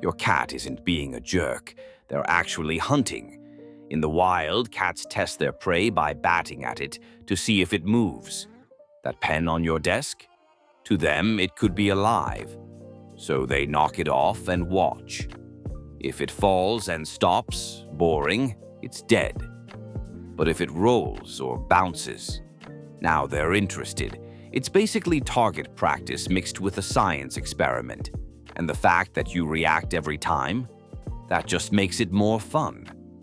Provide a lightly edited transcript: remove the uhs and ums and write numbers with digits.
Your cat isn't being a jerk. They're actually hunting. In the wild, cats test their prey by batting at it to see if it moves. That pen on your desk? To them, it could be alive. So they knock it off and watch. If it falls and stops, boring, it's dead. But if it rolls or bounces, now they're interested. It's basically target practice mixed with a science experiment. And the fact that you react every time, that just makes it more fun.